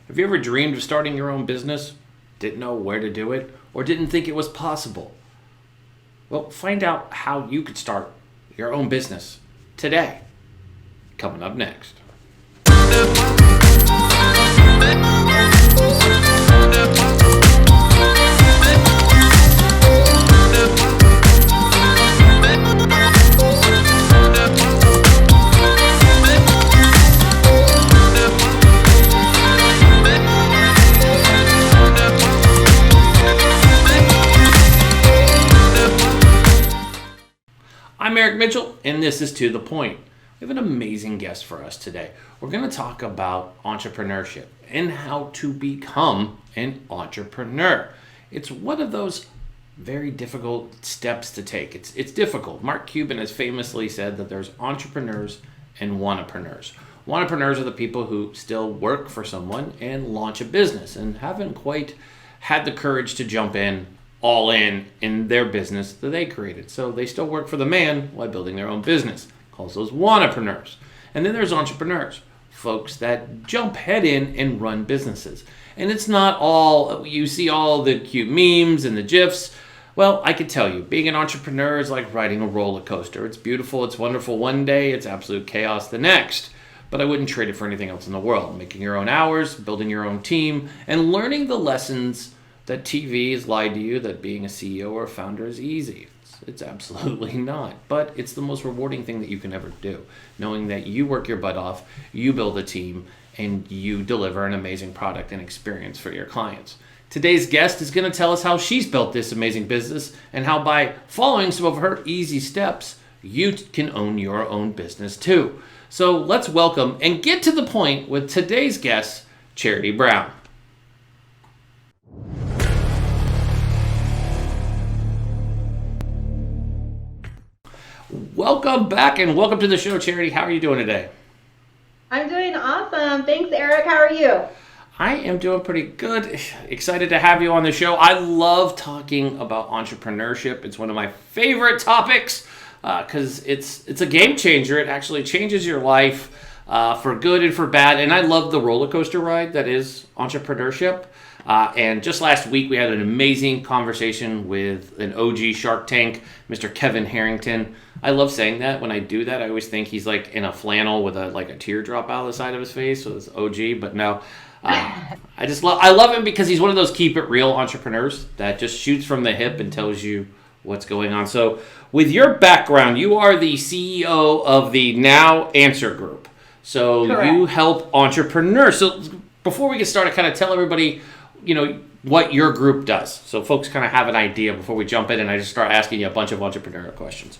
Have you ever dreamed of starting your own business? Didn't know where to do it, or didn't think it was possible? Well, find out how you could start your own business today. Coming up next. I'm Eric Mitchell, and this is To The Point. We have an amazing guest for us today. We're going to talk about entrepreneurship and how to become an entrepreneur. It's one of those very difficult steps to take. It's difficult. Mark Cuban has famously said that there's entrepreneurs and wannapreneurs. Wannapreneurs are the people who still work for someone and launch a business and haven't quite had the courage to jump in all in their business that they created. So they still work for the man while building their own business. Calls those wannapreneurs. And then there's entrepreneurs, folks that jump head in and run businesses. And it's not all, you see all the cute memes and the GIFs. Well, I could tell you, being an entrepreneur is like riding a roller coaster. It's beautiful, it's wonderful one day, it's absolute chaos the next. But I wouldn't trade it for anything else in the world. Making your own hours, building your own team, and learning the lessons that TV has lied to you that being a CEO or a founder is easy. It's absolutely not. But it's the most rewarding thing that you can ever do. Knowing that you work your butt off, you build a team, and you deliver an amazing product and experience for your clients. Today's guest is going to tell us how she's built this amazing business and how by following some of her easy steps, you can own your own business too. So let's welcome and get to the point with today's guest, Charity Brown. Welcome back and welcome to the show, Charity. How are you doing today? I'm doing awesome. Thanks, Eric. How are you? I am doing pretty good. Excited to have you on the show. I love talking about entrepreneurship. It's one of my favorite topics because it's a game changer. It actually changes your life for good and for bad. And I love the roller coaster ride that is entrepreneurship. And just last week, we had an amazing conversation with an OG Shark Tank, Mr. Kevin Harrington. I love saying that. When I do that, I always think he's like in a flannel with a teardrop out of the side of his face. So it's OG, but no. I love him because he's one of those keep it real entrepreneurs that just shoots from the hip and tells you what's going on. So with your background, you are the CEO of the Now Answer Group. So Correct. You help entrepreneurs. So before we get started, kind of tell everybody, what your group does. So folks kind of have an idea before we jump in and I just start asking you a bunch of entrepreneurial questions.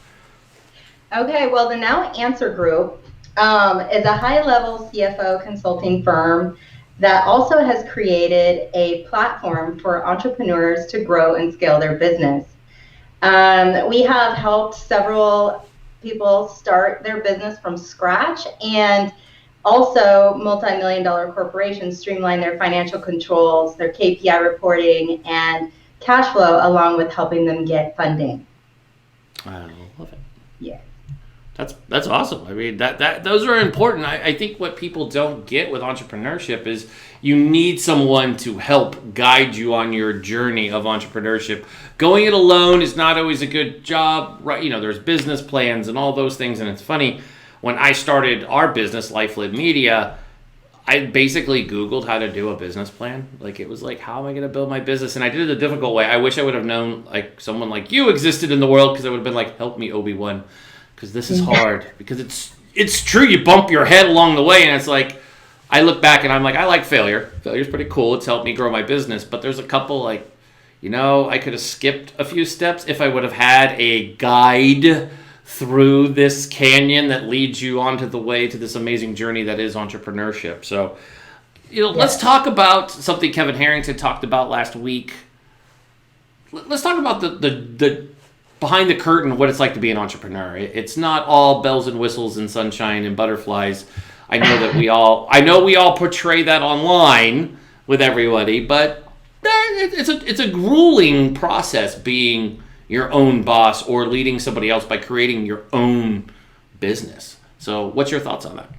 Okay, well, the Now Answer Group is a high-level CFO consulting firm that also has created a platform for entrepreneurs to grow and scale their business. We have helped several people start their business from scratch and also multi-million-dollar corporations streamline their financial controls, their KPI reporting, and cash flow, along with helping them get funding. I love it. Yeah. That's awesome. I mean, those are important. I think what people don't get with entrepreneurship is you need someone to help guide you on your journey of entrepreneurship. Going it alone is not always a good job, right? There's business plans and all those things. And it's funny, when I started our business, LifeLib Media, I basically Googled how to do a business plan. It was like, how am I going to build my business? And I did it a difficult way. I wish I would have known someone like you existed in the world, because I would have been like, help me, Obi-Wan. Because this is hard. Because it's true, you bump your head along the way, and it's like, I look back and I'm like, I like failure. Failure's pretty cool. It's helped me grow my business. But there's a couple I could have skipped a few steps if I would have had a guide through this canyon that leads you onto the way to this amazing journey that is entrepreneurship. So, let's talk about something Kevin Harrington talked about last week. Let's talk about the behind the curtain, what it's like to be an entrepreneur. It's not all bells and whistles and sunshine and butterflies. I know we all portray that online with everybody, but it's a grueling process being your own boss or leading somebody else by creating your own business. So what's your thoughts on that?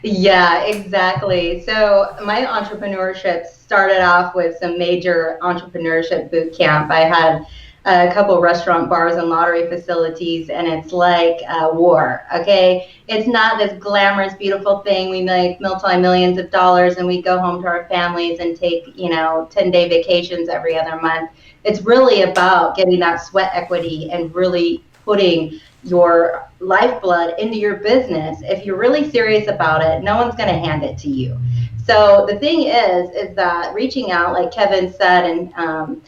Yeah, exactly. So my entrepreneurship started off with some major entrepreneurship boot camp. I had a couple restaurant, bars, and lottery facilities, and it's like war. Okay, it's not this glamorous, beautiful thing. We make multi-millions of dollars, and we go home to our families and take 10-day vacations every other month. It's really about getting that sweat equity and really putting your lifeblood into your business. If you're really serious about it, no one's going to hand it to you. So the thing is that reaching out, like Kevin said, and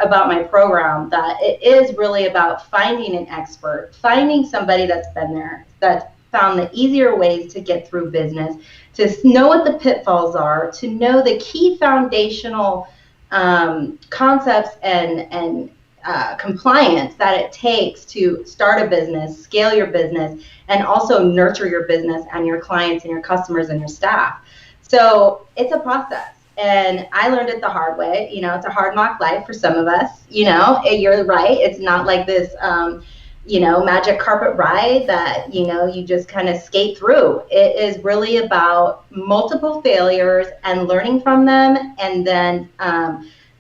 about my program, that it is really about finding an expert, finding somebody that's been there, that's found the easier ways to get through business, to know what the pitfalls are, to know the key foundational concepts and compliance that it takes to start a business, scale your business, and also nurture your business and your clients and your customers and your staff. So it's a process. And I learned it the hard way. It's a hard knock life for some of us. You're right. It's not like this, magic carpet ride that, you just kind of skate through. It is really about multiple failures and learning from them, and then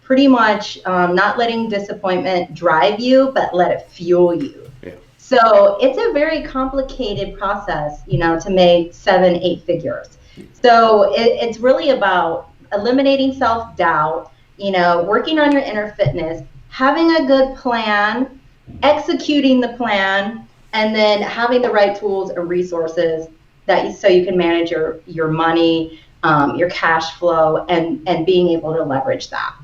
pretty much not letting disappointment drive you, but let it fuel you. Yeah. So it's a very complicated process, to make 7-8 figures. So it's really about eliminating self-doubt, working on your inner fitness, having a good plan, executing the plan, and then having the right tools and resources so you can manage your money, your cash flow, and being able to leverage that.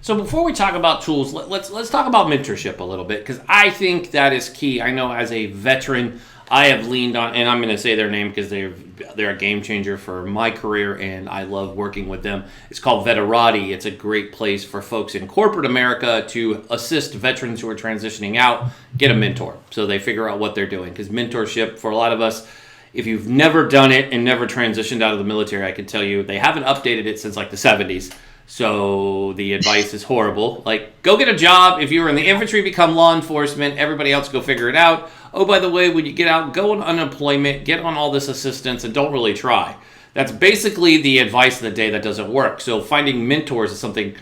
So before we talk about tools, let's talk about mentorship a little bit, because I think that is key. I know as a veteran, I have leaned on, and I'm going to say their name because they're a game changer for my career, and I love working with them. It's called Veterati. It's a great place for folks in corporate America to assist veterans who are transitioning out, get a mentor, so they figure out what they're doing. Because mentorship, for a lot of us, if you've never done it and never transitioned out of the military, I can tell you they haven't updated it since like the 70s. So the advice is horrible. Like, go get a job. If you were in the infantry, become law enforcement. Everybody else, go figure it out. Oh, by the way, when you get out, go on unemployment, get on all this assistance, and don't really try. That's basically the advice of the day that doesn't work. So finding mentors is something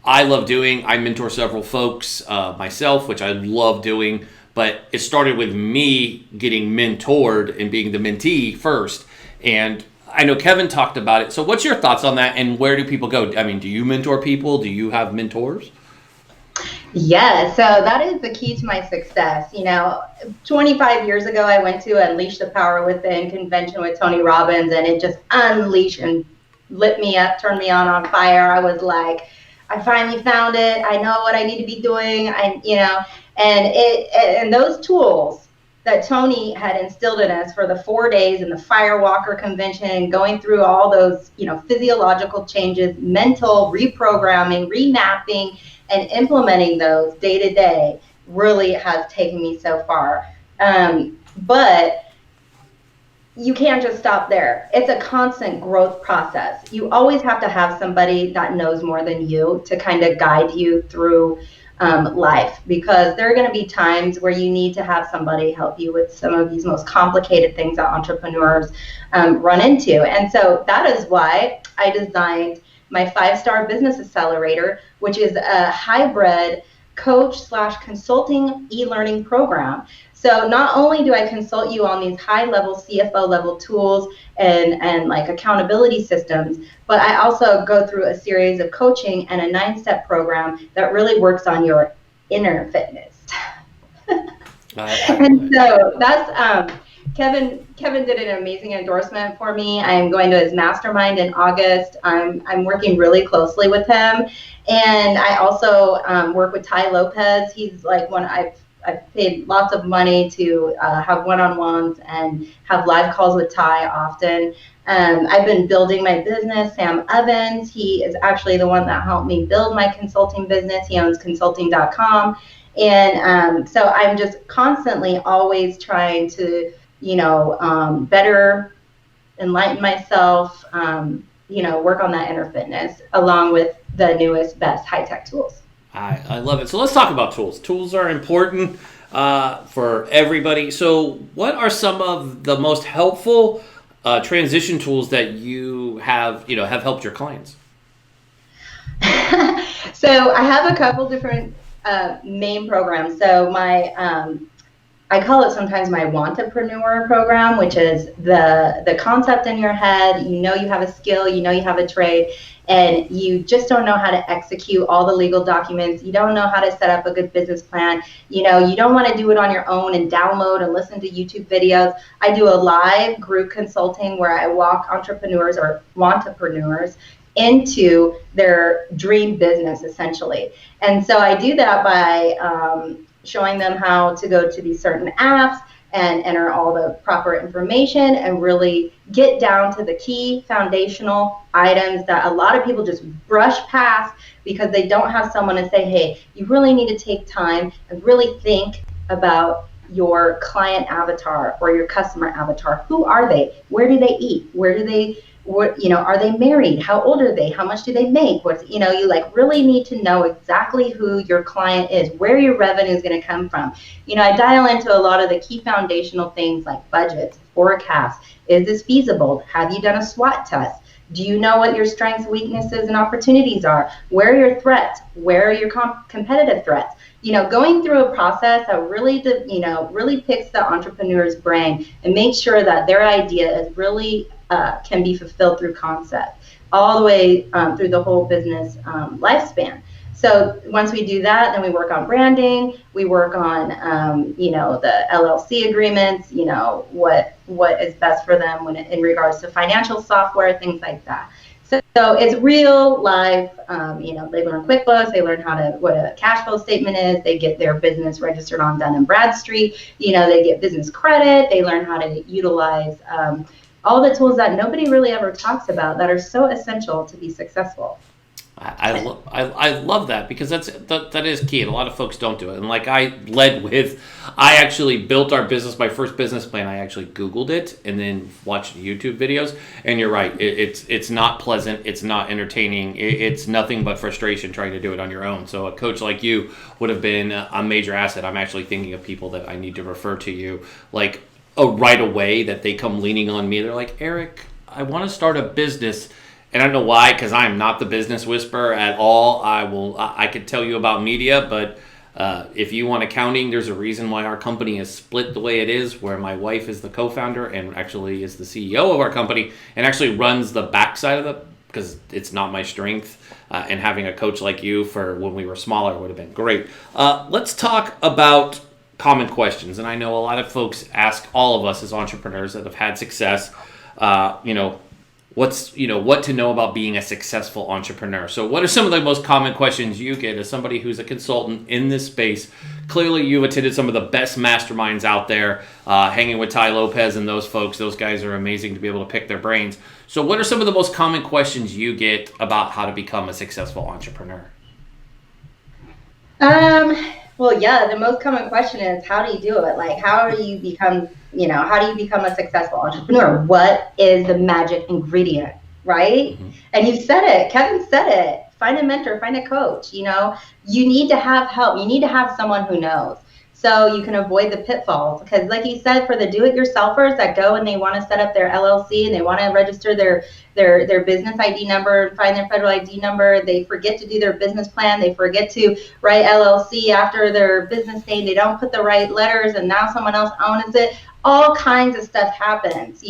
I love doing. I mentor several folks myself, which I love doing. But it started with me getting mentored and being the mentee first. And I know Kevin talked about it. So what's your thoughts on that, and where do people go? I mean, do you mentor people? Do you have mentors? Yeah, so that is the key to my success. 25 years ago, I went to Unleash the Power Within convention with Tony Robbins, and it just unleashed and lit me up, turned me on fire. I was like, I finally found it. I know what I need to be doing. And those tools that Tony had instilled in us for the 4 days in the Firewalker convention, going through all those, physiological changes, mental reprogramming, remapping, and implementing those day to day really has taken me so far. But you can't just stop there. It's a constant growth process. You always have to have somebody that knows more than you to kind of guide you through life, because there are going to be times where you need to have somebody help you with some of these most complicated things that entrepreneurs run into. And so that is why I designed my 5-star business accelerator, which is a hybrid coach/consulting e-learning program. So not only do I consult you on these high-level CFO level tools and like accountability systems, but I also go through a series of coaching and a 9-step program that really works on your inner fitness. And so that's Kevin did an amazing endorsement for me. I'm going to his mastermind in August. I'm working really closely with him, and I also work with Ty Lopez. He's like one I've paid lots of money to have one-on-ones and have live calls with Ty often. I've been building my business. Sam Evans, he is actually the one that helped me build my consulting business. He owns consulting.com. And so I'm just constantly always trying to, better enlighten myself, work on that inner fitness along with the newest, best high-tech tools. I love it. So let's talk about tools. Tools are important for everybody. So what are some of the most helpful transition tools that you have helped your clients? So I have a couple different main programs. So I call it sometimes my entrepreneur program, which is the concept in your head. You know you have a skill, you know you have a trade, and you just don't know how to execute all the legal documents. You don't know how to set up a good business plan. You don't want to do it on your own and download and listen to YouTube videos. I do a live group consulting where I walk entrepreneurs or wantrepreneurs into their dream business, essentially. And so I do that by showing them how to go to these certain apps and enter all the proper information and really get down to the key foundational items that a lot of people just brush past because they don't have someone to say, hey, you really need to take time and really think about your client avatar or your customer avatar. Who are they? Where do they eat? Are they married? How old are they? How much do they make? You really need to know exactly who your client is, where your revenue is going to come from. I dial into a lot of the key foundational things like budgets, forecasts. Is this feasible? Have you done a SWOT test? Do you know what your strengths, weaknesses, and opportunities are? Where are your threats? Where are your competitive threats? Going through a process that really picks the entrepreneur's brain and makes sure that their idea is really can be fulfilled through concept all the way through the whole business lifespan. So once we do that, then we work on branding, we work on the LLC agreements, what is best for them in regards to financial software, things like that. So it's real life. They learn QuickBooks, they learn what a cash flow statement is, they get their business registered on Dun & Bradstreet, they get business credit, they learn how to utilize all the tools that nobody really ever talks about that are so essential to be successful. I love that because that is key, and a lot of folks don't do it. And like I actually built our business, my first business plan. I actually Googled it and then watched YouTube videos. And you're right, it's not pleasant, it's not entertaining, it's nothing but frustration trying to do it on your own. So a coach like you would have been a major asset. I'm actually thinking of people that I need to refer to you, like right away, that they come leaning on me. They're like, Eric, I want to start a business. And I don't know why, because I'm not the business whisperer at all. I could tell you about media, but if you want accounting, there's a reason why our company is split the way it is, where my wife is the co-founder and actually is the CEO of our company and actually runs the backside of it, because it's not my strength. And having a coach like you for when we were smaller would have been great. Let's talk about common questions. And I know a lot of folks ask all of us as entrepreneurs that have had success, what to know about being a successful entrepreneur. So what are some of the most common questions you get as somebody who's a consultant in this space? Clearly you've attended some of the best masterminds out there, hanging with Ty Lopez and those folks. Those guys are amazing to be able to pick their brains. So what are some of the most common questions you get about how to become a successful entrepreneur? Well, yeah, the most common question is, how do you do it? Like, how do you become a successful entrepreneur? What is the magic ingredient, right? Mm-hmm. And you said it, Kevin said it, find a mentor, find a coach, you need to have help. You need to have someone who knows, so you can avoid the pitfalls. Because like you said, for the do-it-yourselfers that go and they want to set up their LLC and they want to register their business ID number, find their federal ID number, they forget to do their business plan, they forget to write LLC after their business name, they don't put the right letters, and now someone else owns it. All kinds of stuff happens,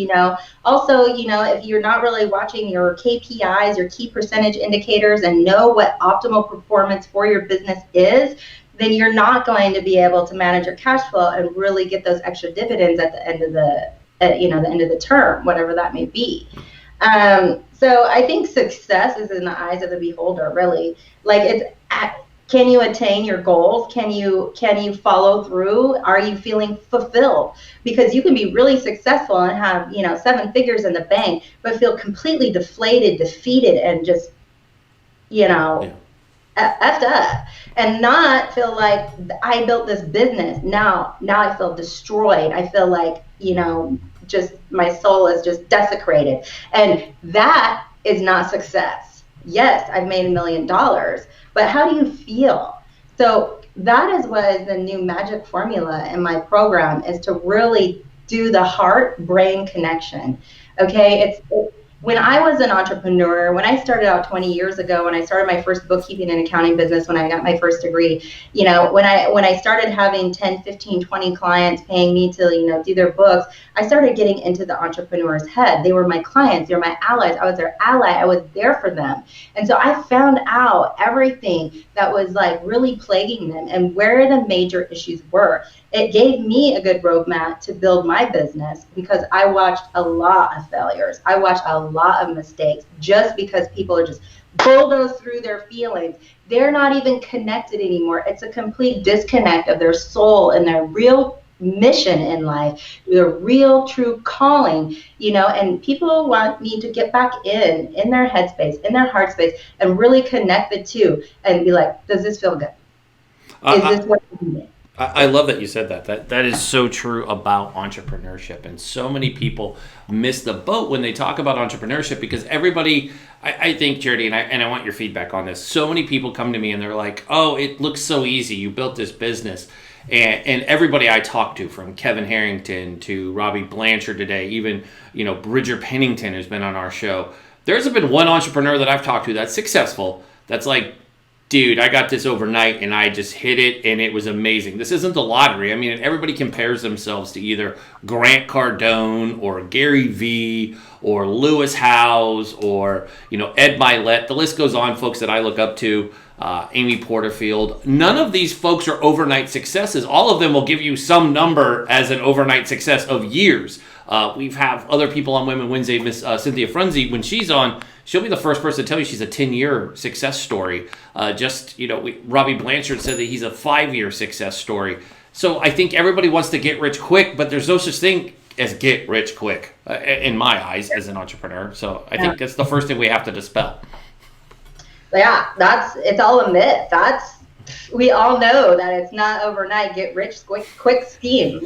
Also, if you're not really watching your KPIs, your key percentage indicators, and know what optimal performance for your business is, then you're not going to be able to manage your cash flow and really get those extra dividends at the end of the end of the term, whatever that may be. So I think success is in the eyes of the beholder, really. Like, can you attain your goals? Can you follow through? Are you feeling fulfilled? Because you can be really successful and have 7 figures in the bank, but feel completely deflated, defeated, and just effed up, and not feel like, I built this business. Now I feel destroyed. I feel like just my soul is just desecrated, and that is not success. Yes, I've made $1 million, but how do you feel? So that is what is the new magic formula in my program, is to really do the heart-brain connection. Okay, when I was an entrepreneur, when I started out 20 years ago, when I started my first bookkeeping and accounting business, when I got my first degree, when I started having 10, 15, 20 clients paying me to, do their books, I started getting into the entrepreneur's head. They were my clients, they were my allies. I was their ally. I was there for them. And so I found out everything that was like really plaguing them and where the major issues were. It gave me a good roadmap to build my business because I watched a lot of failures. I watched a lot of mistakes just because people are just bulldoze through their feelings. They're not even connected anymore. It's a complete disconnect of their soul and their real mission in life, their real true calling, and people want me to get back in their headspace, in their heart space, and really connect the two and be like, does this feel good? Is this what you need? I love that you said that. That is so true about entrepreneurship. And so many people miss the boat when they talk about entrepreneurship because everybody, I think, Charity, and I want your feedback on this. So many people come to me and they're like, oh, it looks so easy. You built this business. And everybody I talk to, from Kevin Harrington to Robbie Blanchard today, even, Bridger Pennington, who's been on our show. There hasn't been one entrepreneur that I've talked to that's successful that's like, dude, I got this overnight and I just hit it and it was amazing. This isn't the lottery. I mean, everybody compares themselves to either Grant Cardone or Gary Vee or Lewis Howes or, Ed Milet. The list goes on, folks that I look up to, Amy Porterfield. None of these folks are overnight successes. All of them will give you some number as an overnight success of years. We have other people on Women Wednesday, Miss Cynthia Frunze, when she's on, she'll be the first person to tell you she's a 10-year success story. Robbie Blanchard said that he's a 5-year success story. So I think everybody wants to get rich quick, but there's no such thing as get rich quick, in my eyes, as an entrepreneur. So I think that's the first thing we have to dispel. Yeah, it's all a myth. We all know that it's not overnight, get rich quick scheme.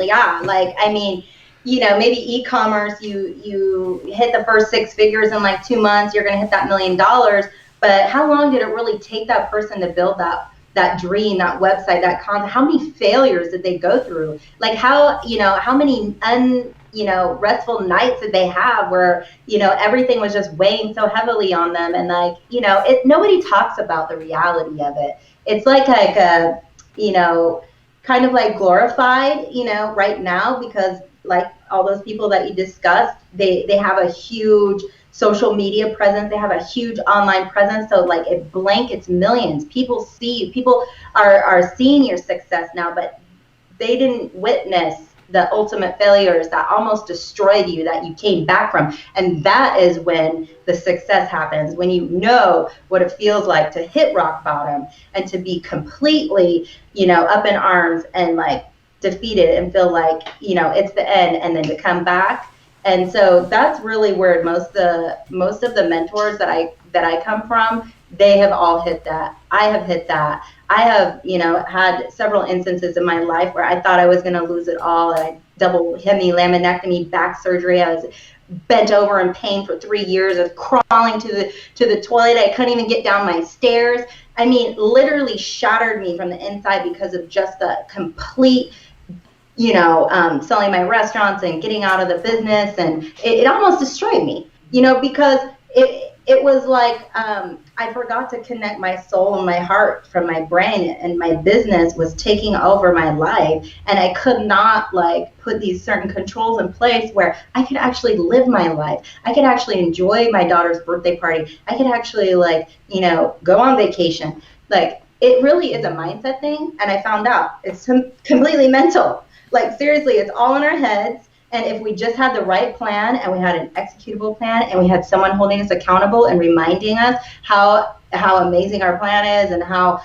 Maybe e-commerce, you hit the first 6 figures in like 2 months, you're going to hit that $1 million. But how long did it really take that person to build that dream, that website, that content? How many failures did they go through? Like how many restful nights did they have where, everything was just weighing so heavily on them? And nobody talks about the reality of it. It's like kind of like glorified, right now, because like all those people that you discussed, they have a huge social media presence. They have a huge online presence. So like it blankets millions. People are seeing your success now, but they didn't witness the ultimate failures that almost destroyed you, that you came back from. And that is when the success happens, when you know what it feels like to hit rock bottom and to be completely, up in arms and like defeated and feel like, it's the end, and then to come back. And so that's really where most of the mentors that I come from, they have all hit that. I have hit that. I have, had several instances in my life where I thought I was going to lose it all. I double hemi-laminectomy, back surgery. I was bent over in pain for 3 years of crawling to the toilet. I couldn't even get down my stairs. I mean, literally shattered me from the inside because of just the complete, selling my restaurants and getting out of the business. And it almost destroyed me, because it was like I forgot to connect my soul and my heart from my brain, and my business was taking over my life, and I could not like put these certain controls in place where I could actually live my life. I could actually enjoy my daughter's birthday party. I could actually go on vacation. Like, it really is a mindset thing, and I found out it's completely mental. Like, seriously, it's all in our heads. And if we just had the right plan, and we had an executable plan, and we had someone holding us accountable and reminding us how amazing our plan is and how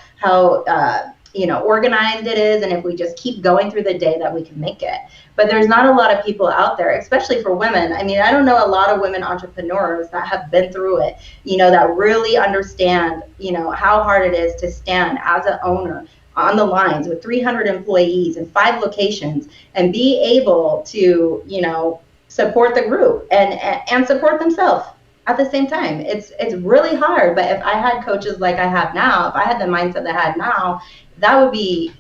organized it is, and if we just keep going through the day, that we can make it. But there's not a lot of people out there, especially for women. I mean, I don't know a lot of women entrepreneurs that have been through it, that really understand, how hard it is to stand as an owner on the lines with 300 employees and 5 locations, and be able to, support the group and support themselves at the same time. It's really hard. But if I had coaches like I have now, if I had the mindset that I had now, that would be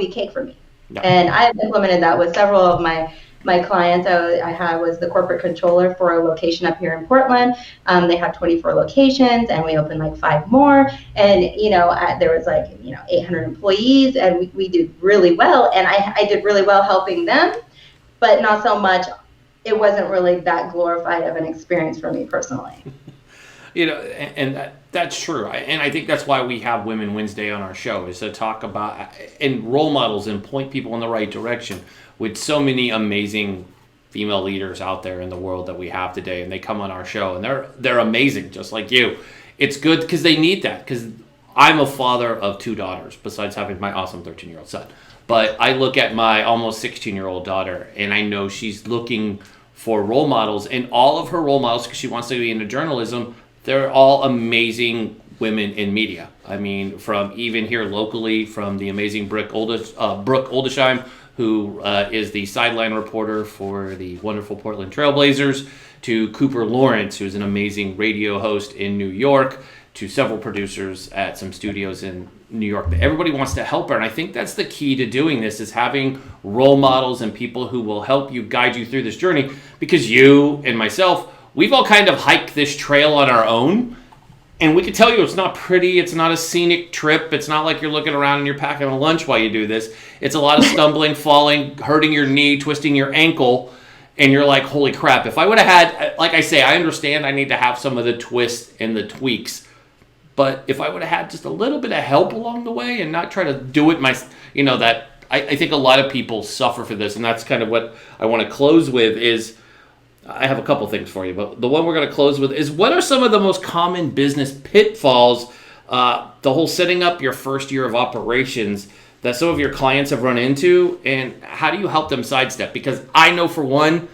cake for me. Yeah. And I have implemented that with several of my my clients I had was the corporate controller for a location up here in Portland. They have 24 locations, and we opened like 5 more. And, there was like, 800 employees, and we did really well. And I did really well helping them, but not so much. It wasn't really that glorified of an experience for me personally. And that's true. And I think that's why we have Women Wednesday on our show, is to talk about and role models and point people in the right direction, with so many amazing female leaders out there in the world that we have today. And they come on our show, and they're amazing, just like you. It's good because they need that, because I'm a father of 2 daughters, besides having my awesome 13-year-old son. But I look at my almost 16-year-old daughter, and I know she's looking for role models, and all of her role models, because she wants to be into journalism, they're all amazing women in media. I mean, from even here locally, from the amazing Brooke Oldesheim, who is the sideline reporter for the wonderful Portland Trailblazers, to Cooper Lawrence, who's an amazing radio host in New York, to several producers at some studios in New York. Everybody wants to help her, and I think that's the key to doing this, is having role models and people who will help you, guide you through this journey, because you and myself, we've all kind of hiked this trail on our own, and we can tell you it's not pretty, it's not a scenic trip, it's not like you're looking around and you're packing a lunch while you do this. It's a lot of stumbling, falling, hurting your knee, twisting your ankle, and you're like, holy crap, if I would have had, like I say, I understand I need to have some of the twists and the tweaks, but if I would have had just a little bit of help along the way and not try to do it that I think a lot of people suffer for this, and that's kind of what I want to close with. Is I have a couple things for you, but the one we're going to close with is, what are some of the most common business pitfalls, the whole setting up your first year of operations, that some of your clients have run into, and how do you help them sidestep? Because I know, for one,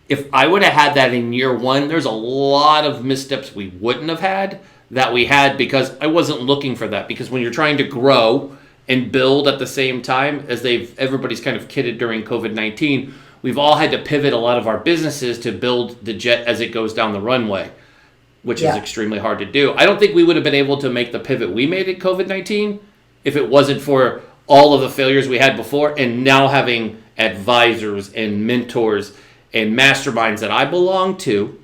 if I would have had that in year one, there's a lot of missteps we wouldn't have had that we had, because I wasn't looking for that. Because when you're trying to grow and build at the same time, as everybody's kind of kidded during COVID-19, we've all had to pivot a lot of our businesses to build the jet as it goes down the runway, which is extremely hard to do. I don't think we would have been able to make the pivot we made at COVID-19 if it wasn't for all of the failures we had before, and now having advisors and mentors and masterminds that I belong to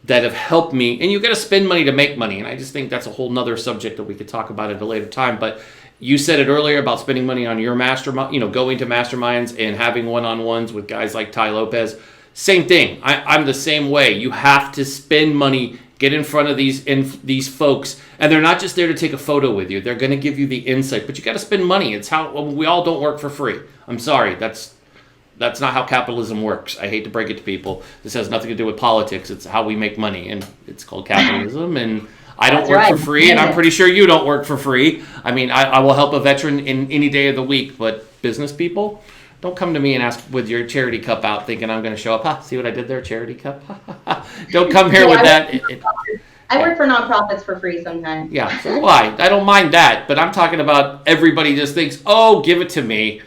that have helped me. And you got to spend money to make money, and I just think that's a whole nother subject that we could talk about at a later time. But you said it earlier about spending money on your mastermind, going to masterminds and having one-on-ones with guys like Ty Lopez. Same thing. I'm the same way. You have to spend money, get in front of these folks, and they're not just there to take a photo with you. They're going to give you the insight, but you got to spend money. It's how we all don't work for free. I'm sorry. That's not how capitalism works. I hate to break it to people. This has nothing to do with politics. It's how we make money, and it's called capitalism. And I don't work for free, and I'm pretty sure you don't work for free. I mean, I will help a veteran in any day of the week, but business people, don't come to me and ask with your charity cup out thinking I'm going to show up. See what I did there, charity cup? Don't come here with that. I work for nonprofits for free sometimes. Yeah, so do I. I don't mind that, but I'm talking about everybody just thinks, oh, give it to me.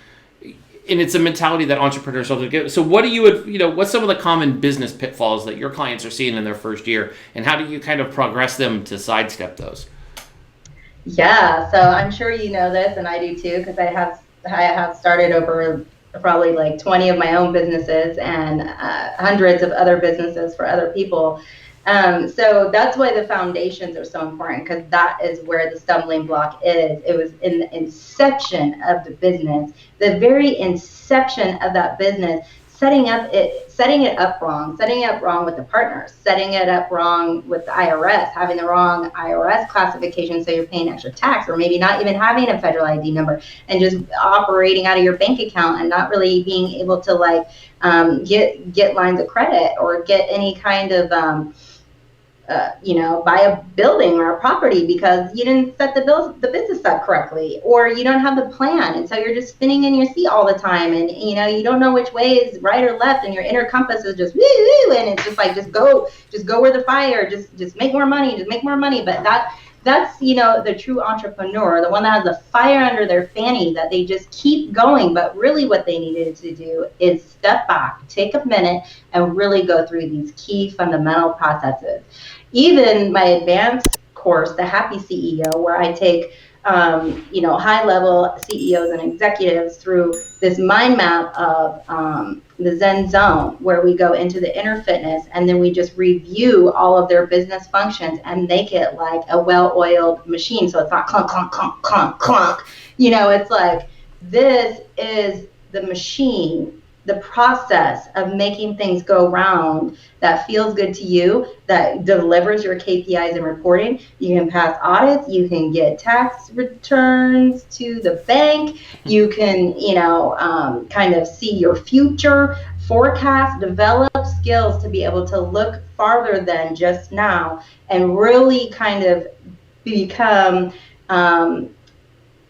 And it's a mentality that entrepreneurs don't get. So what do what's some of the common business pitfalls that your clients are seeing in their first year, and how do you kind of progress them to sidestep those? Yeah, so I'm sure you know this, and I do too, because I have started over probably like 20 of my own businesses and hundreds of other businesses for other people. So that's why the foundations are so important, because that is where the stumbling block is. It was in the inception of the business, the very inception of that business, setting it up wrong with the partners, setting it up wrong with the IRS, having the wrong IRS classification, so you're paying extra tax, or maybe not even having a federal ID number, and just operating out of your bank account and not really being able to get lines of credit or get any kind of buy a building or a property because you didn't set the business up correctly, or you don't have the plan, and so you're just spinning in your seat all the time, and you don't know which way is right or left, and your inner compass is just woo woo, and it's just like just go where the fire, just make more money, but that's the true entrepreneur, the one that has the fire under their fanny, that they just keep going. But really what they needed to do is step back, take a minute, and really go through these key fundamental processes. Even my advanced course, the Happy CEO, where I take high-level CEOs and executives through this mind map of the Zen zone, where we go into the inner fitness and then we just review all of their business functions and make it like a well-oiled machine. So it's not clunk, clunk, clunk, clunk, clunk. It's like, this is the machine, the process of making things go round that feels good to you, that delivers your KPIs and reporting. You can pass audits, you can get tax returns to the bank, you can, kind of see your future, forecast, develop skills to be able to look farther than just now and really kind of become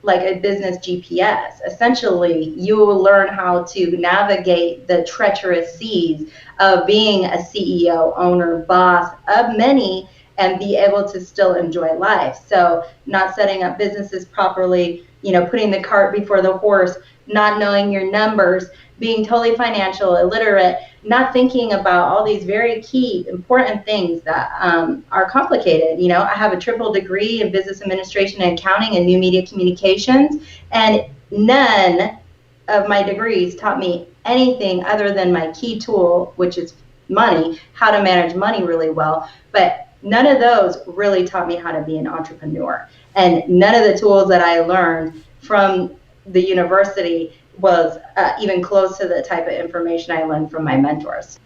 like a business GPS. Essentially, you will learn how to navigate the treacherous seas of being a CEO, owner, boss of many, and be able to still enjoy life. So not setting up businesses properly, putting the cart before the horse, not knowing your numbers, being totally financial illiterate, not thinking about all these very key, important things that are complicated. I have a triple degree in business administration and accounting and new media communications, and none of my degrees taught me anything other than my key tool, which is money, how to manage money really well. But none of those really taught me how to be an entrepreneur. And none of the tools that I learned from the university was even close to the type of information I learned from my mentors.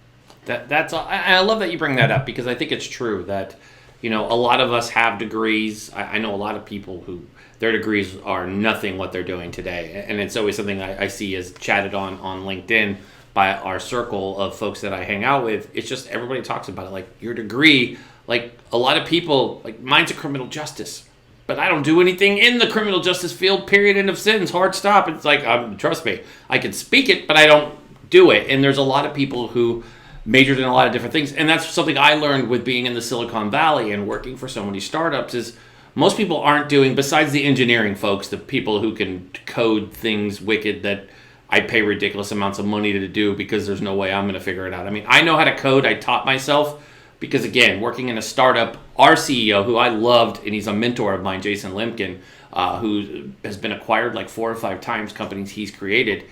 I love that you bring that up, because I think it's true that a lot of us have degrees. I know a lot of people who their degrees are nothing what they're doing today, and it's always something I see as chatted on LinkedIn by our circle of folks that I hang out with. It's just everybody talks about it, like your degree. Like a lot of people, like mine's a criminal justice, but I don't do anything in the criminal justice field, period, end of sentence, hard stop. It's like, trust me, I can speak it, but I don't do it. And there's a lot of people who majored in a lot of different things. And that's something I learned with being in the Silicon Valley and working for so many startups is most people aren't doing, besides the engineering folks, the people who can code things wicked that I pay ridiculous amounts of money to do because there's no way I'm going to figure it out. I mean, I know how to code. I taught myself. Because again, working in a startup, our CEO, who I loved, and he's a mentor of mine, Jason Lemkin, who has been acquired like 4 or 5 times, companies he's created,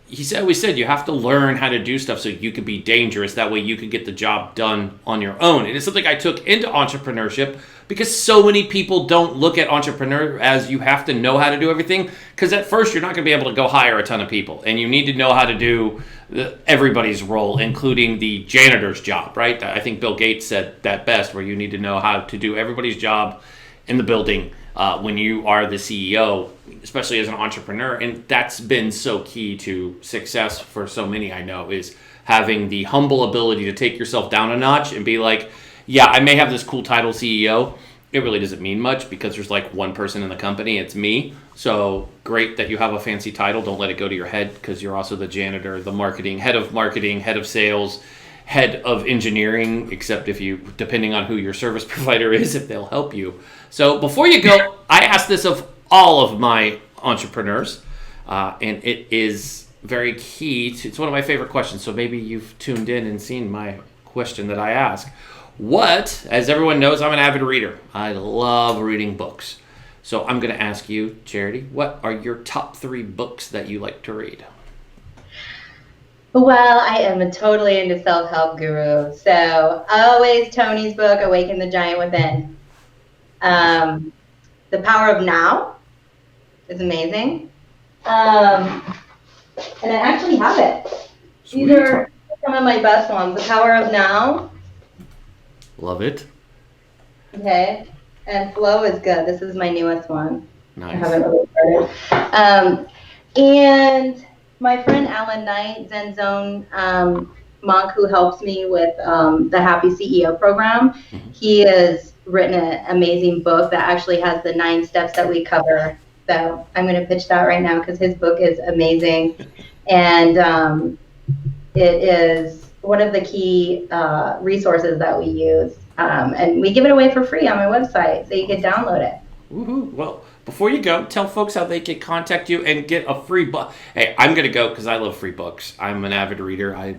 he always said you have to learn how to do stuff so you can be dangerous. That way you can get the job done on your own. And it's something I took into entrepreneurship because so many people don't look at entrepreneur as you have to know how to do everything. Because at first you're not going to be able to go hire a ton of people. And you need to know how to do everybody's role, including the janitor's job, right? I think Bill Gates said that best, where you need to know how to do everybody's job in the building when you are the CEO, especially as an entrepreneur. And that's been so key to success for so many I know, is having the humble ability to take yourself down a notch and be like, yeah, I may have this cool title CEO. It really doesn't mean much because there's like one person in the company. It's me. So great that you have a fancy title. Don't let it go to your head, because you're also the janitor, the marketing, head of sales, head of engineering, except if you, depending on who your service provider is, if they'll help you. So before you go, I ask this of all of my entrepreneurs, and it is very key. It's one of my favorite questions. So maybe you've tuned in and seen my question that I ask. What, as everyone knows, I'm an avid reader. I love reading books. So I'm going to ask you, Charity, what are your top 3 books that you like to read? Well, I am a totally into self-help guru. So always Tony's book, Awaken the Giant Within. The Power of Now is amazing. And I actually have it. Sweet. These are some of my best ones. The Power of Now. Love it. Okay. And Flow is good. This is my newest one. Nice. I haven't really started. And my friend Alan Knight, Zen Zone monk who helps me with the Happy CEO program, he has written an amazing book that actually has the 9 steps that we cover. So I'm going to pitch that right now because his book is amazing. And it is one of the key resources that we use. And we give it away for free on my website, so you can download it. Woohoo. Well, before you go, tell folks how they can contact you and get a free book. Hey, I'm going to go because I love free books. I'm an avid reader. I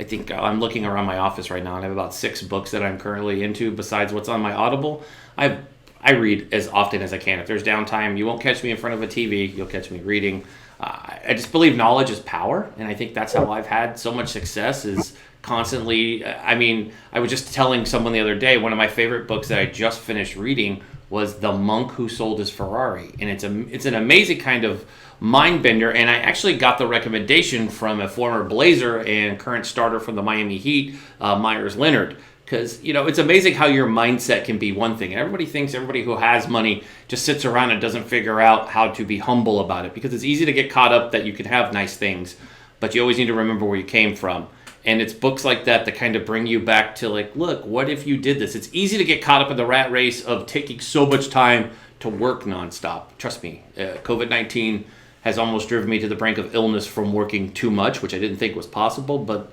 think I'm looking around my office right now, and I have about 6 books that I'm currently into besides what's on my Audible. I have I read as often as I can. If there's downtime, you won't catch me in front of a TV. You'll catch me reading. I just believe knowledge is power, and I think that's how I've had so much success is constantly. I mean, I was just telling someone the other day, one of my favorite books that I just finished reading was The Monk Who Sold His Ferrari, and it's an amazing kind of mind bender. And I actually got the recommendation from a former Blazer and current starter from the Miami Heat, Myers Leonard. Because, it's amazing how your mindset can be one thing. And everybody thinks everybody who has money just sits around and doesn't figure out how to be humble about it. Because it's easy to get caught up that you can have nice things, but you always need to remember where you came from. And it's books like that that kind of bring you back to like, look, what if you did this? It's easy to get caught up in the rat race of taking so much time to work nonstop. Trust me, COVID-19 has almost driven me to the brink of illness from working too much, which I didn't think was possible, but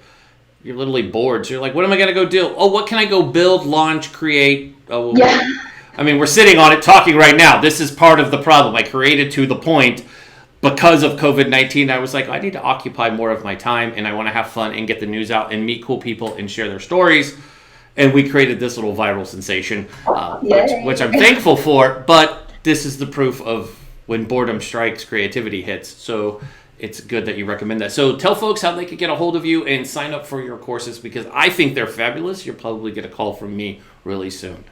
you're literally bored. So you're like, what am I going to go do? Oh, what can I go build, launch, create? Oh, yeah. I mean, we're sitting on it talking right now. This is part of the problem. I created to the point because of COVID-19. I was like, I need to occupy more of my time, and I want to have fun and get the news out and meet cool people and share their stories. And we created this little viral sensation, which I'm thankful for. But this is the proof of when boredom strikes, creativity hits. So it's good that you recommend that. So tell folks how they could get a hold of you and sign up for your courses, because I think they're fabulous. You'll probably get a call from me really soon.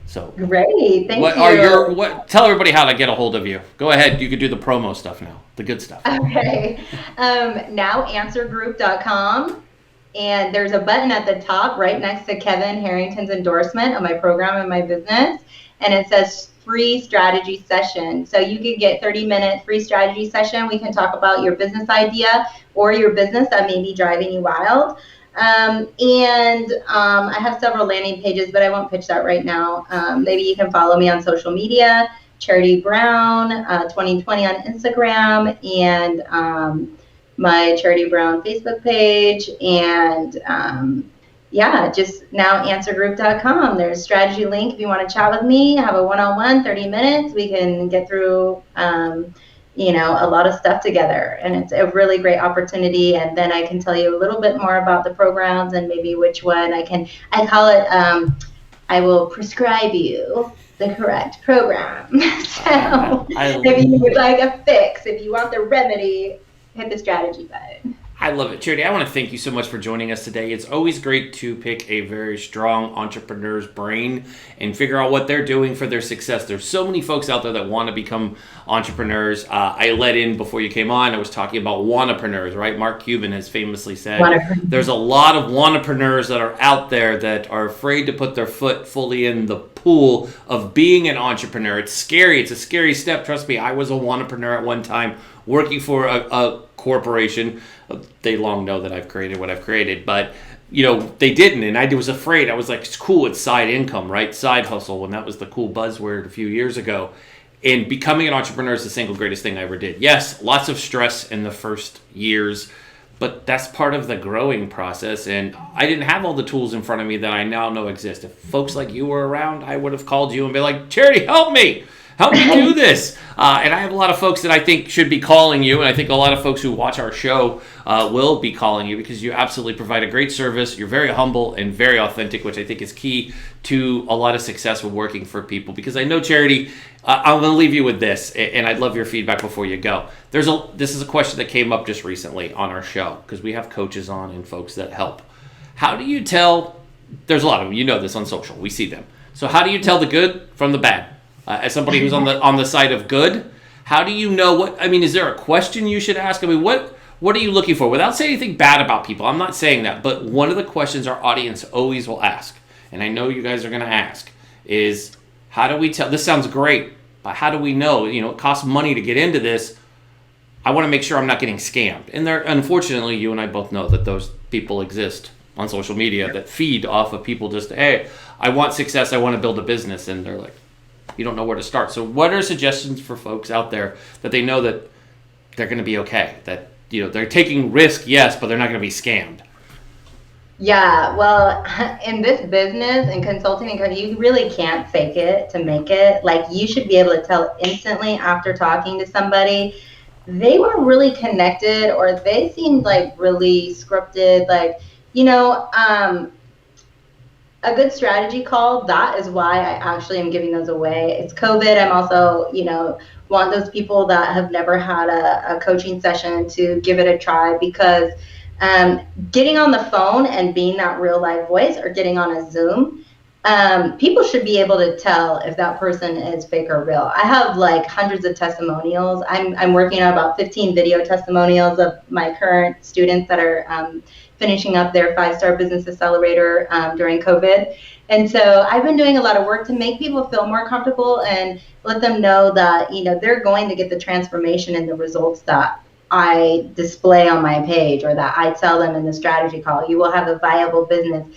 So great, thank you. Tell everybody how to get a hold of you. Go ahead, you could do the promo stuff now, the good stuff. Okay, nowanswergroup.com, and there's a button at the top right next to Kevin Harrington's endorsement of my program and my business, and it says free strategy session. So you can get 30-minute free strategy session. We can talk about your business idea or your business that may be driving you wild. I have several landing pages, but I won't pitch that right now. Maybe you can follow me on social media, Charity Brown 2020 on Instagram, and my Charity Brown Facebook page, and just nowanswergroup.com. There's a strategy link if you want to chat with me, have a one-on-one, 30 minutes. We can get through, a lot of stuff together. And it's a really great opportunity. And then I can tell you a little bit more about the programs and maybe which one I call it, I will prescribe you the correct program. So if you would like a fix, if you want the remedy, hit the strategy button. I love it. Charity, I want to thank you so much for joining us today. It's always great to pick a very strong entrepreneur's brain and figure out what they're doing for their success. There's so many folks out there that want to become entrepreneurs. I let in before you came on, I was talking about wannapreneurs, right? Mark Cuban has famously said there's a lot of wannapreneurs that are out there that are afraid to put their foot fully in the pool of being an entrepreneur. It's scary. It's a scary step. Trust me, I was a wannapreneur at one time working for a corporation. They long know that I've created what I've created, but they didn't, and I was afraid. I was like, it's cool, it's side income, right? Side hustle, and that was the cool buzzword a few years ago. And becoming an entrepreneur is the single greatest thing I ever did. Yes, lots of stress in the first years, but that's part of the growing process. And I didn't have all the tools in front of me that I now know exist. If folks like you were around, I would have called you and be like, Charity, help me do this. And I have a lot of folks that I think should be calling you, and I think a lot of folks who watch our show will be calling you, because you absolutely provide a great service. You're very humble and very authentic, which I think is key to a lot of success with working for people. Because I know, Charity, I'm going to leave you with this, and I'd love your feedback before you go. This is a question that came up just recently on our show, because we have coaches on and folks that help. How do you tell, there's a lot of them, this on social, we see them. So how do you tell the good from the bad? As somebody who's on the side of good, how do you know is there a question you should ask? What are you looking for? Without saying anything bad about people, I'm not saying that, but one of the questions our audience always will ask, and I know you guys are going to ask, is how do we tell, this sounds great, but how do we know, it costs money to get into this. I want to make sure I'm not getting scammed. And unfortunately, you and I both know that those people exist on social media that feed off of people just, hey, I want success, I want to build a business, and they're like, you don't know where to start. So what are suggestions for folks out there that they know that they're going to be okay? That, they're taking risk, yes, but they're not going to be scammed. Yeah, well, in this business and consulting, you really can't fake it to make it. Like, you should be able to tell instantly after talking to somebody, they were really connected, or they seemed like really scripted. Like, a good strategy call, that is why I actually am giving those away. It's COVID. I'm also, want those people that have never had a coaching session to give it a try, because getting on the phone and being that real live voice, or getting on a Zoom, people should be able to tell if that person is fake or real. I have like hundreds of testimonials. I'm working on about 15 video testimonials of my current students that are finishing up their 5-star business accelerator during COVID. And so I've been doing a lot of work to make people feel more comfortable and let them know that, they're going to get the transformation and the results that I display on my page, or that I tell them in the strategy call. You will have a viable business.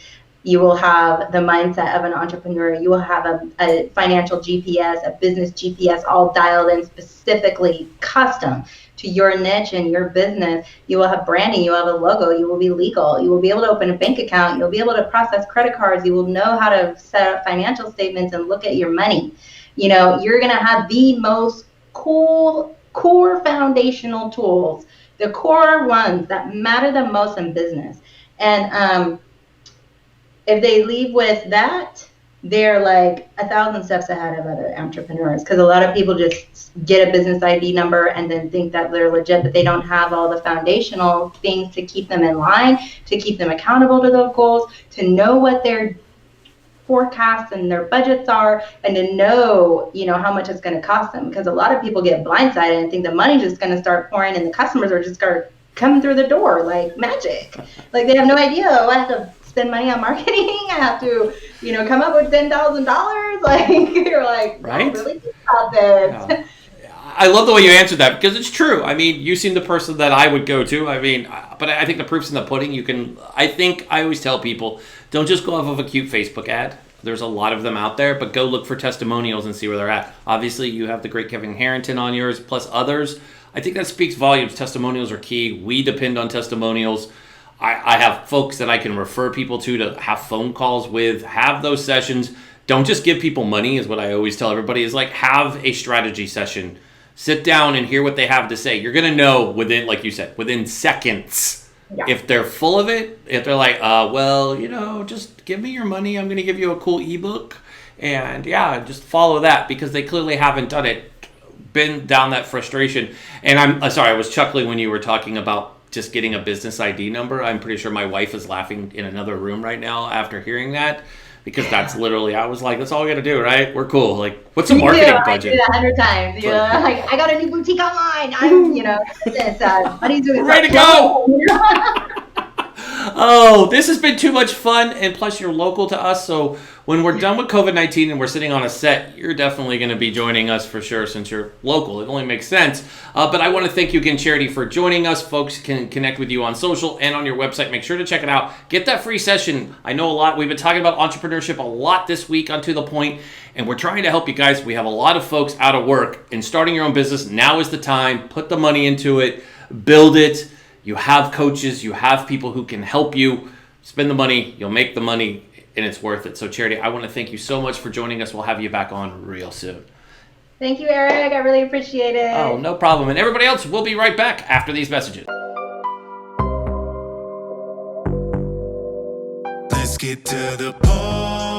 You will have the mindset of an entrepreneur. You will have a financial GPS, a business GPS, all dialed in specifically custom to your niche and your business. You will have branding. You will have a logo. You will be legal. You will be able to open a bank account. You'll be able to process credit cards. You will know how to set up financial statements and look at your money. You're going to have the most core foundational tools, the core ones that matter the most in business. And if they leave with that, they're like 1,000 steps ahead of other entrepreneurs, because a lot of people just get a business ID number and then think that they're legit, but they don't have all the foundational things to keep them in line, to keep them accountable to those goals, to know what their forecasts and their budgets are, and to know, how much it's going to cost them. Because a lot of people get blindsided and think the money's just going to start pouring and the customers are just going to come through the door like magic. Like, they have no idea. Oh, I have to spend money on marketing. I have to, come up with $10,000. Like, you're like, right? Really think about this. Yeah. I love the way you answered that, because it's true. I mean, you seem the person that I would go to. I mean, but I think the proof's in the pudding. I always tell people, don't just go off of a cute Facebook ad. There's a lot of them out there, but go look for testimonials and see where they're at. Obviously, you have the great Kevin Harrington on yours, plus others. I think that speaks volumes. Testimonials are key. We depend on testimonials. I have folks that I can refer people to have phone calls with, have those sessions. Don't just give people money, is what I always tell everybody, is like, have a strategy session. Sit down and hear what they have to say. You're going to know within, like you said, within seconds, if they're full of it, if they're like, just give me your money. I'm going to give you a cool ebook. And just follow that, because they clearly haven't done it, been down that frustration. And I'm sorry, I was chuckling when you were talking about just getting a business ID number. I'm pretty sure my wife is laughing in another room right now after hearing that, because that's literally, I was like, that's all we got to do, right? We're cool. Like, what's the marketing budget? I do that 100 times. Like, I got a new boutique online. I'm, money's doing ready to go. Oh, this has been too much fun, and plus you're local to us, so when we're done with COVID-19 and we're sitting on a set, you're definitely going to be joining us for sure, since you're local. It only makes sense. But I want to thank you again, Charity, for joining us. Folks can connect with you on social and on your website. Make sure to check it out. Get that free session. I know a lot. We've been talking about entrepreneurship a lot this week on To The Point, and we're trying to help you guys. We have a lot of folks out of work and starting your own business. Now is the time. Put the money into it. Build it. You have coaches. You have people who can help you. Spend the money. You'll make the money. And it's worth it. So, Charity, I want to thank you so much for joining us. We'll have you back on real soon. Thank you, Eric. I really appreciate it. Oh, no problem. And everybody else, we'll be right back after these messages. Let's get to the point.